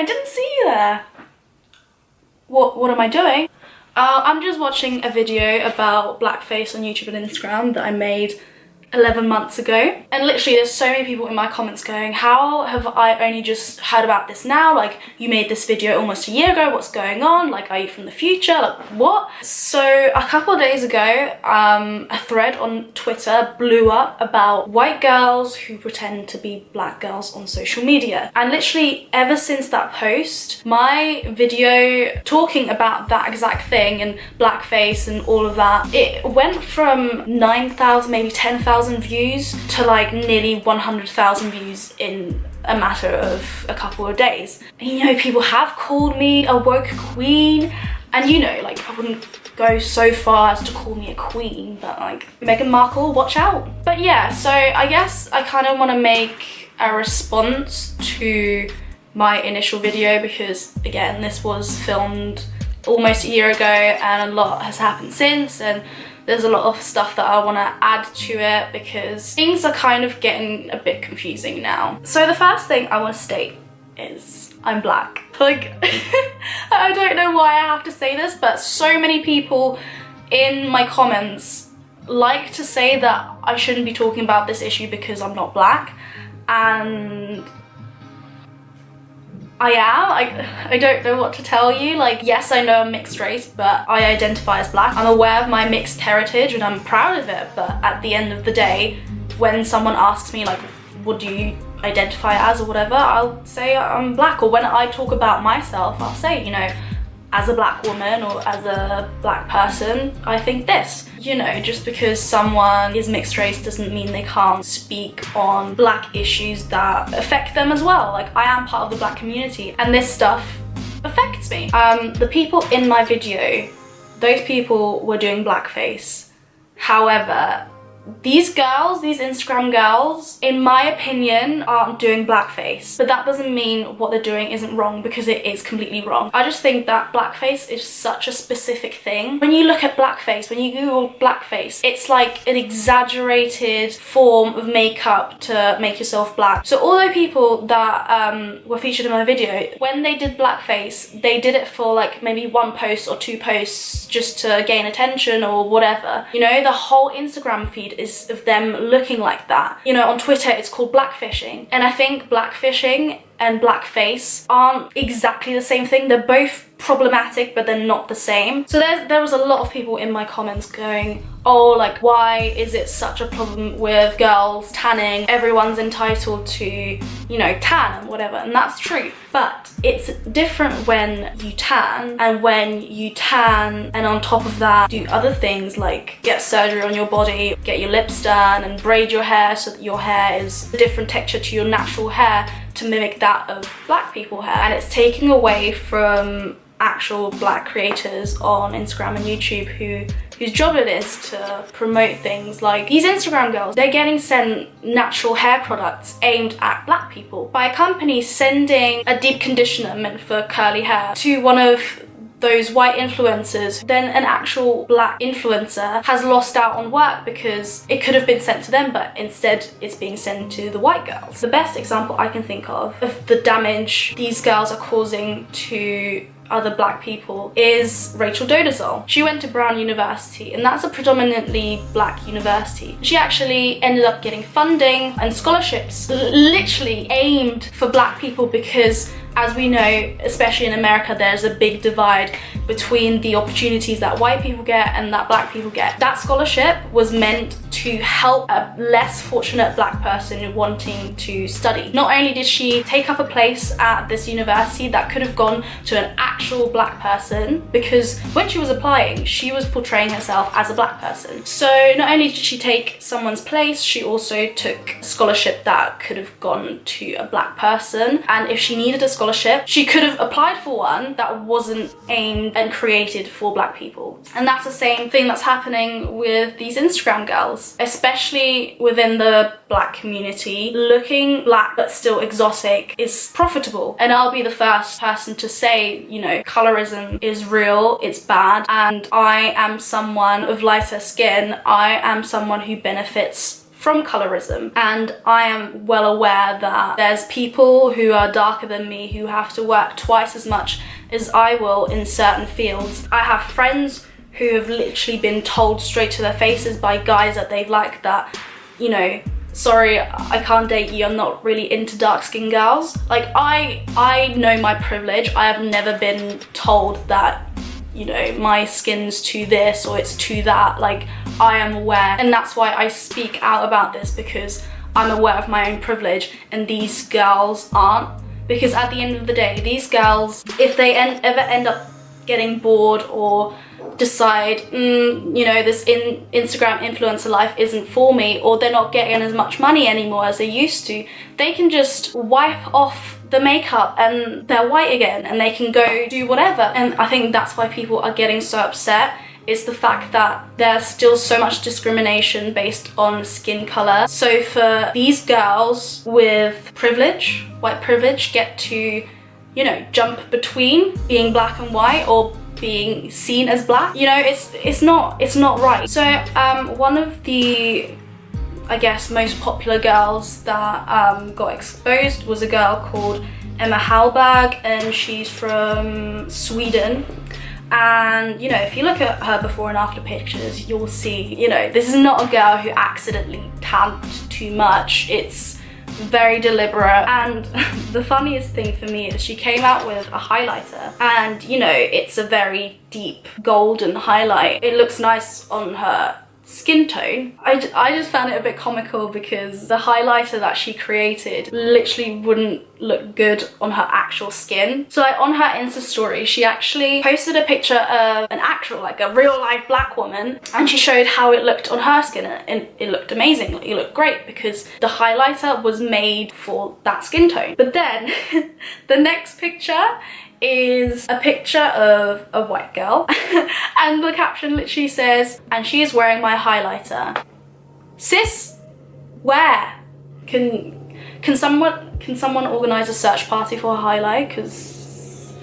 I didn't see you there. What am I doing? I'm just watching a video about blackface on YouTube and Instagram that I made 11 months ago, and literally there's so many people in my comments going, how have I only just heard about this now? Like, you made this video almost a year ago, what's going on? Like, are you from the future? Like, what? So a couple of days ago, a thread on Twitter blew up about white girls who pretend to be black girls on social media, and literally ever since that post, my video talking about that exact thing and blackface and all of that, it went from 9,000, maybe 10,000 views to like nearly 100,000 views in a matter of a couple of days. And you know, people have called me a woke queen, and you know, like, I wouldn't go so far as to call me a queen, but like, Meghan Markle, watch out. But yeah, so I guess I kind of want to make a response to my initial video, because again, this was filmed almost a year ago and a lot has happened since, and there's a lot of stuff that I want to add to it because things are kind of getting a bit confusing now. So the first thing I want to state is I'm black. Like, I don't know why I have to say this, but so many people in my comments like to say that I shouldn't be talking about this issue because I'm not black, and I am. I don't know what to tell you. Like, yes, I know I'm mixed race, but I identify as black. I'm aware of my mixed heritage and I'm proud of it, but at the end of the day, when someone asks me, like, what do you identify as or whatever, I'll say I'm black. Or when I talk about myself, I'll say, you know, as a black woman or as a black person, I think this. You know, just because someone is mixed race doesn't mean they can't speak on black issues that affect them as well. Like, I am part of the black community and this stuff affects me. The people in my video, those people were doing blackface. However, these girls, these Instagram girls, in my opinion, aren't doing blackface. But that doesn't mean what they're doing isn't wrong, because it is completely wrong. I just think that blackface is such a specific thing. When you look at blackface, when you Google blackface, it's like an exaggerated form of makeup to make yourself black. So all the people that were featured in my video, when they did blackface, they did it for like maybe one post or two posts just to gain attention or whatever. You know, the whole Instagram feed is of them looking like that. You know, on Twitter it's called blackfishing, and I think blackfishing and blackface aren't exactly the same thing. They're both problematic, but they're not the same. So there was a lot of people in my comments going, oh, like, why is it such a problem with girls tanning? Everyone's entitled to, you know, tan and whatever, and that's true. But it's different when you tan, and when you tan and on top of that do other things like get surgery on your body, get your lips done and braid your hair so that your hair is a different texture to your natural hair to mimic that of black people hair. And it's taking away from actual black creators on Instagram and YouTube whose job it is to promote things like these Instagram girls. They're getting sent natural hair products aimed at black people by a company sending a deep conditioner meant for curly hair to one of those white influencers. Then an actual black influencer has lost out on work because it could have been sent to them, but instead it's being sent to the white girls. The best example I can think of the damage these girls are causing to other black people is Rachel Dolezal. She went to Brown University, and that's a predominantly black university. She actually ended up getting funding and scholarships literally aimed for black people because, as we know, especially in America, there's a big divide between the opportunities that white people get and that black people get. That scholarship was meant to help a less fortunate black person wanting to study. Not only did she take up a place at this university that could have gone to an actual black person, because when she was applying, she was portraying herself as a black person. So not only did she take someone's place, she also took a scholarship that could have gone to a black person. And if she needed a scholarship, she could have applied for one that wasn't aimed and created for black people. And that's the same thing that's happening with these Instagram girls, especially within the black community. Looking black but still exotic is profitable. And I'll be the first person to say, you know, colorism is real, it's bad, and I am someone of lighter skin. I am someone who benefits from colorism, and I am well aware that there's people who are darker than me who have to work twice as much as I will in certain fields. I have friends who have literally been told straight to their faces by guys that they've liked that, you know, sorry, I can't date you, I'm not really into dark-skinned girls. Like, I know my privilege. I have never been told that, you know, my skin's to this or it's to that. Like, I am aware, and that's why I speak out about this, because I'm aware of my own privilege and these girls aren't. Because at the end of the day, these girls, if they ever end up getting bored or decide, you know, this Instagram influencer life isn't for me, or they're not getting as much money anymore as they used to, they can just wipe off the makeup and they're white again and they can go do whatever. And I think that's why people are getting so upset, is the fact that there's still so much discrimination based on skin color. So for these girls with privilege, white privilege, get to, you know, jump between being black and white or being seen as black, you know, it's not right. So one of the, I guess, most popular girls that got exposed was a girl called Emma Halberg, and she's from Sweden. And, you know, if you look at her before and after pictures, you'll see, you know, this is not a girl who accidentally tanned too much. It's very deliberate. And the funniest thing for me is she came out with a highlighter, and, you know, it's a very deep golden highlight. It looks nice on her skin tone. I just found it a bit comical because the highlighter that she created literally wouldn't look good on her actual skin. So like on her Insta story, she actually posted a picture of an actual, like a real life black woman, and she showed how it looked on her skin, and it looked amazing. Like, it looked great because the highlighter was made for that skin tone. But then the next picture is a picture of a white girl and the caption literally says, "And she is wearing my highlighter." Sis, where? Can someone organize a search party for a highlight? Because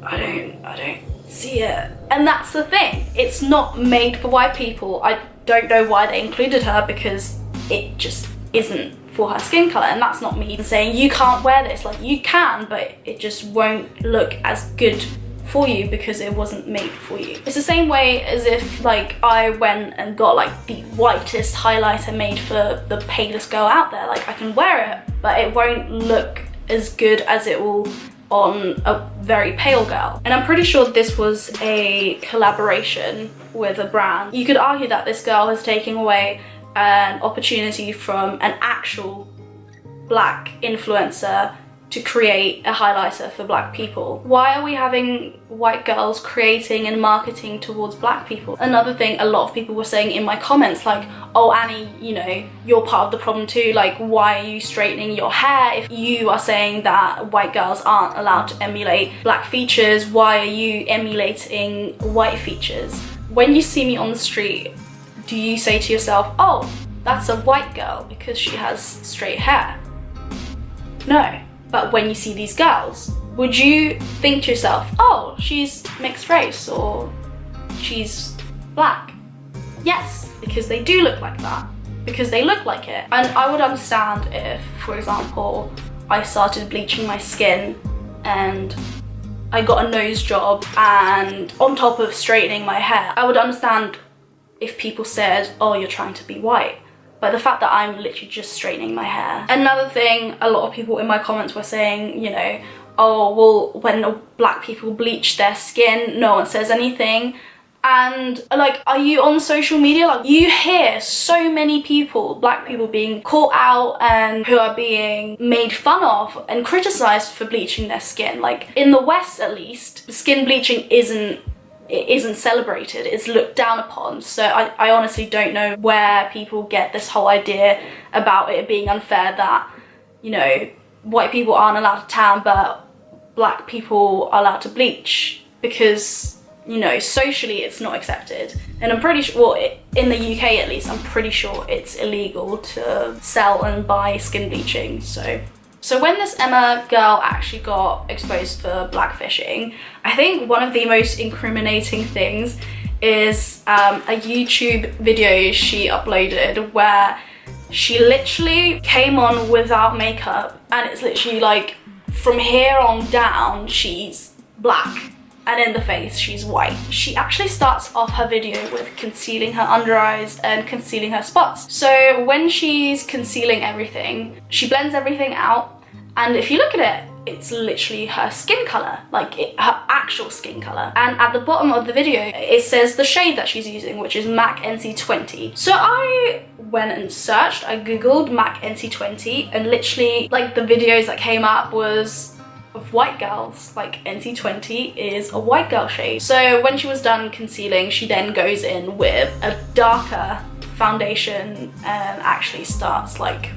I don't see it. And that's the thing, it's not made for white people. I don't know why they included her, because it just isn't for her skin color. And that's not me saying you can't wear this. Like, you can, but it just won't look as good for you because it wasn't made for you. It's the same way as if like I went and got like the whitest highlighter made for the palest girl out there. Like, I can wear it, but it won't look as good as it will on a very pale girl. And I'm pretty sure this was a collaboration with a brand. You could argue that this girl is taking away an opportunity from an actual black influencer to create a highlighter for black people. Why are we having white girls creating and marketing towards black people? Another thing a lot of people were saying in my comments, like, oh Annie, you know, you're part of the problem too. Like, why are you straightening your hair? If you are saying that white girls aren't allowed to emulate black features, why are you emulating white features? When you see me on the street, do you say to yourself, oh, that's a white girl because she has straight hair? No. But when you see these girls, would you think to yourself, oh, she's mixed race or she's black? Yes, because they do look like that, because they look like it. And I would understand if, for example, I started bleaching my skin and I got a nose job, and on top of straightening my hair, I would understand if people said, oh, you're trying to be white. But the fact that I'm literally just straightening my hair. Another thing, a lot of people in my comments were saying, you know, oh, well, when black people bleach their skin, no one says anything. And like, are you on social media? Like, you hear so many people, black people, being caught out and who are being made fun of and criticized for bleaching their skin. Like, in the West at least, skin bleaching isn't celebrated, it's looked down upon. So I honestly don't know where people get this whole idea about it being unfair that, you know, white people aren't allowed to tan but black people are allowed to bleach, because, you know, socially it's not accepted. And I'm pretty sure, well, in the UK at least, I'm pretty sure it's illegal to sell and buy skin bleaching. So when this Emma girl actually got exposed for blackfishing, I think one of the most incriminating things is a YouTube video she uploaded where She literally came on without makeup, and it's literally like from here on down she's black, and in the face she's white. She actually starts off her video with concealing her under eyes and concealing her spots. So when she's concealing everything, she blends everything out, and if you look at it, it's literally her skin color, like her actual skin color. And at the bottom of the video it says the shade that she's using, which is MAC NC20. So I went and searched, I googled MAC NC20, and literally like the videos that came up was of white girls. Like NC20 is a white girl shade. So when she was done concealing, she then goes in with a darker foundation and actually starts like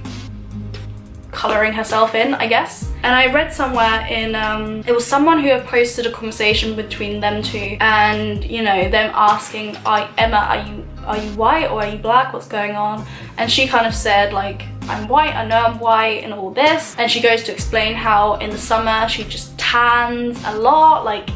colouring herself in, I guess. And I read somewhere in, it was someone who had posted a conversation between them two, and you know, them asking, Emma, are you white or are you black? What's going on? And she kind of said like, I'm white, I know I'm white and all this. And she goes to explain how in the summer she just tans a lot, like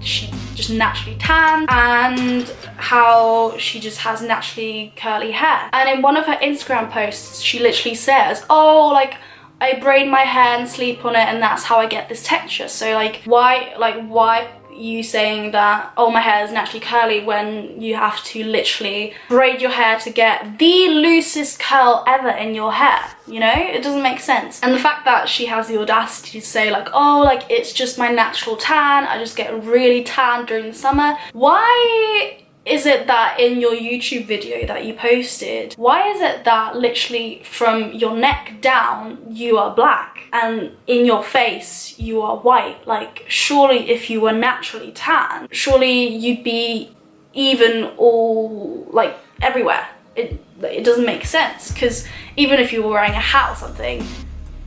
she just naturally tans, and how she just has naturally curly hair. And in one of her Instagram posts, she literally says, oh, like I braid my hair and sleep on it, and that's how I get this texture. So like why you saying that, oh, my hair is naturally curly, when you have to literally braid your hair to get the loosest curl ever in your hair? You know, it doesn't make sense. And the fact that she has the audacity to say like, oh, like it's just my natural tan, I just get really tan during the summer. Why is it that in your YouTube video that you posted, why is it that literally from your neck down you are black and in your face you are white? Like surely if you were naturally tan, surely you'd be even all like everywhere. It doesn't make sense, because even if you were wearing a hat or something,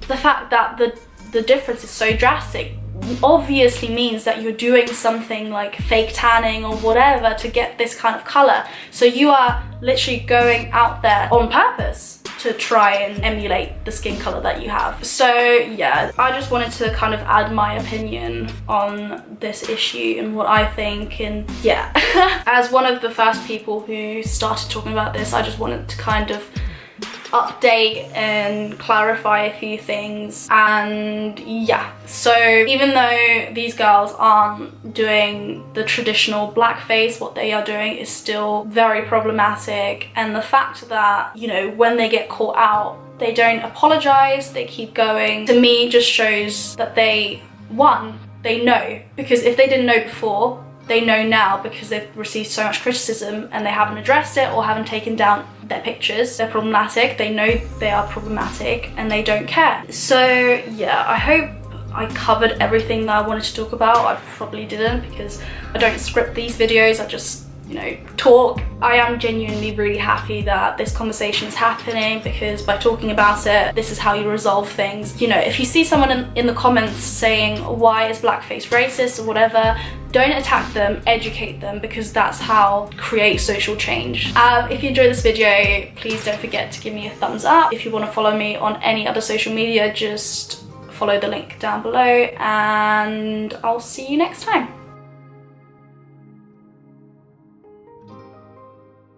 the fact that the difference is so drastic obviously means that you're doing something like fake tanning or whatever to get this kind of color. So you are literally going out there on purpose to try and emulate the skin color that you have. So yeah, I just wanted to kind of add my opinion on this issue and what I think. And yeah, as one of the first people who started talking about this, I just wanted to kind of update and clarify a few things. And yeah, so even though these girls aren't doing the traditional blackface, what they are doing is still very problematic. And the fact that, you know, when they get caught out, they don't apologize, they keep going, to me just shows that they know, because if they didn't know before, they know now, because they've received so much criticism and they haven't addressed it or haven't taken down their pictures. They're problematic, they know they are problematic, and they don't care. So yeah, I hope I covered everything that I wanted to talk about. I probably didn't, because I don't script these videos, I just, you know, talk. I am genuinely really happy that this conversation is happening, because by talking about it, this is how you resolve things. You know, if you see someone in the comments saying, why is blackface racist or whatever, don't attack them, educate them, because that's how create social change. If you enjoyed this video, please don't forget to give me a thumbs up. If you want to follow me on any other social media, just follow the link down below, and I'll see you next time.